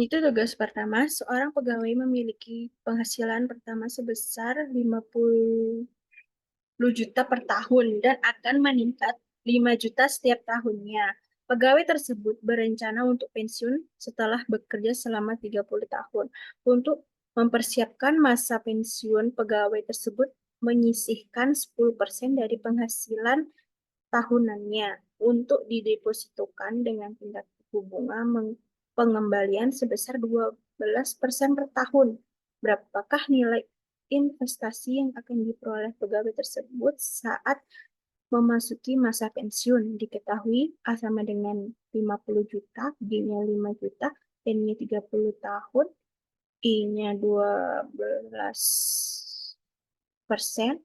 Itu tugas pertama, seorang pegawai memiliki penghasilan pertama sebesar 50 juta per tahun dan akan meningkat 5 juta setiap tahunnya. Pegawai tersebut berencana untuk pensiun setelah bekerja selama 30 tahun. Untuk mempersiapkan masa pensiun, pegawai tersebut menyisihkan 10% dari penghasilan tahunannya untuk didepositokan dengan tingkat suku bunga pengembalian sebesar 12% per tahun. Berapakah nilai investasi yang akan diperoleh pegawai tersebut saat memasuki masa pensiun? Diketahui A sama dengan 50 juta, B-nya 5 juta, N-nya 30 tahun, I-nya 12%,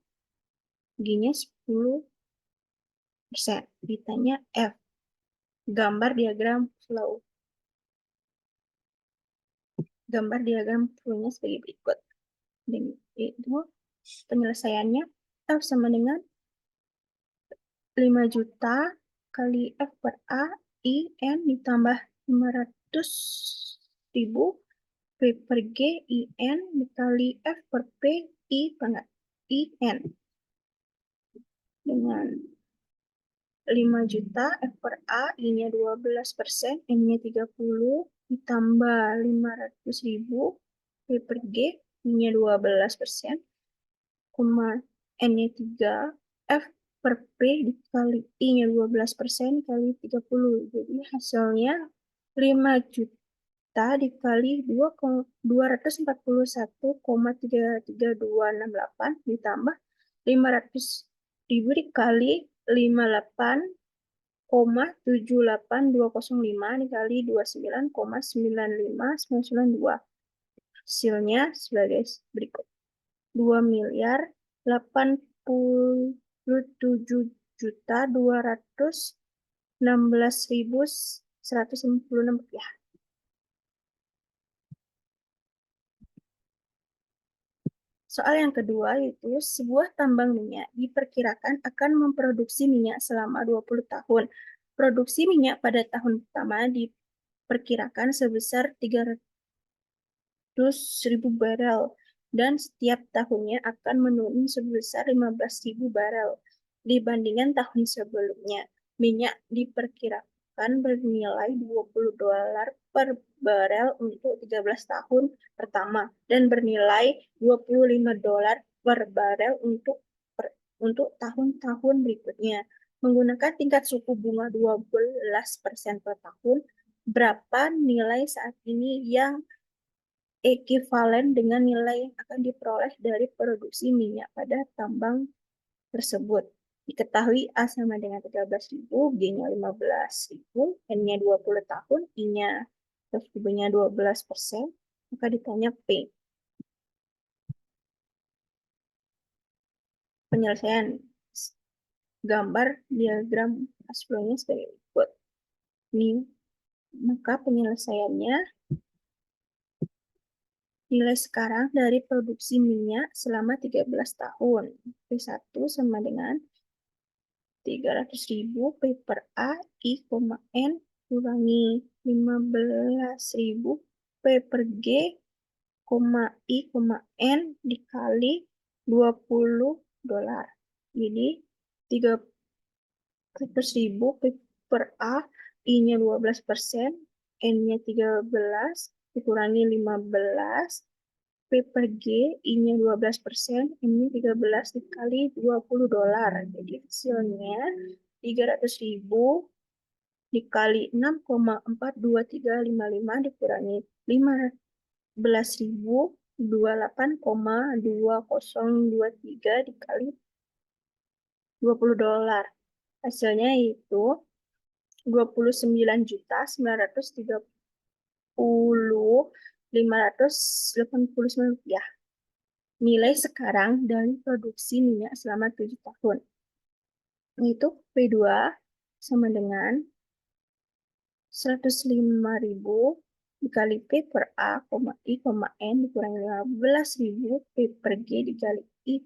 G-nya 10%. Ditanya F. Gambar diagram flow. Gambar diagram flow-nya sebagai berikut. Dan itu penyelesaiannya F sama dengan 5 juta kali F per A, I, N ditambah 500.000 P per G, I, N dikali F per P, I pangkat I, N. Dengan 5 juta F per A, I-nya 12%, N-nya 30, ditambah 500.000 P per G, I-nya 12%, koma N-nya 3, F per P dikali I-nya 12% kali 30. Jadi hasilnya 5 juta dikali 241,33268 ditambah 500.000 dikali 58,78205 dikali 29,95992. Hasilnya sebagai berikut. 2.087.216.156 rupiah. Soal yang kedua yaitu sebuah tambang minyak diperkirakan akan memproduksi minyak selama 20 tahun. Produksi minyak pada tahun pertama diperkirakan sebesar 300.000 barel dan setiap tahunnya akan menurun sebesar 15.000 barel dibandingkan tahun sebelumnya. Minyak diperkirakan bernilai $20 per barel untuk 13 tahun pertama dan bernilai $25 per barel untuk tahun-tahun berikutnya. Menggunakan tingkat suku bunga 12% per tahun, berapa nilai saat ini yang ekivalen dengan nilai yang akan diperoleh dari produksi minyak pada tambang tersebut? Diketahui A sama dengan 13.000, B-nya 15.000, N-nya 20 tahun, I-nya suku-nya 12%, maka ditanya P. Penyelesaian gambar diagram cash flow-nya sebagai berikut. Ini, maka penyelesaiannya nilai sekarang dari produksi minyak selama 13 tahun. P1 sama dengan 300.000 P per A, I, N kurangi 15.000 P per G, I, N dikali $20. Jadi 300.000 P per A, I-nya 12%, N-nya 13, dikurangi 15, P per G, I-nya 12%, N-nya 13 dikali $20. Jadi hasilnya 300.000 dikali 6,42355 dikurangi 15.000 28,2023 dikali $20. Hasilnya itu 29.930.589 rupiah. Nilai sekarang dari produksi minyak selama 7 tahun. Yaitu P2 sama dengan 105.000 dikali P per A, I, N dikurangi 15.000 P per G dikali I,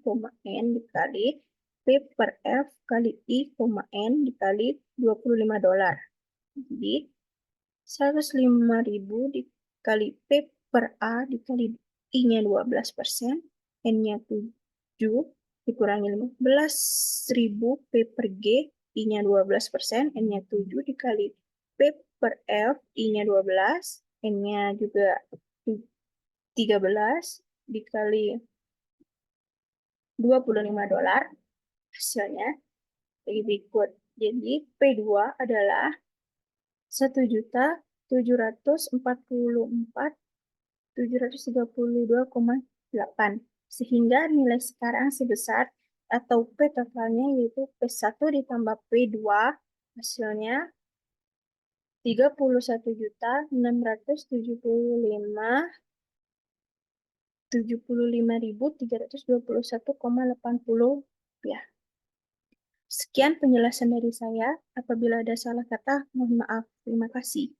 N dikali P per F kali I, N dikali $25. Jadi 105.000 kali P per A dikali I-nya 12%, N-nya 7, dikurangi 15.000 P per G, I-nya 12%, N-nya 7, dikali P per F, I-nya 12, N-nya juga 13, dikali $25, hasilnya berikut. Jadi P2 adalah 1.744.732,8, sehingga nilai sekarang sebesar atau P totalnya yaitu P1 ditambah P2 hasilnya 31.675.321,80 rupiah. Sekian penjelasan dari saya. Apabila ada salah kata, mohon maaf. Terima kasih.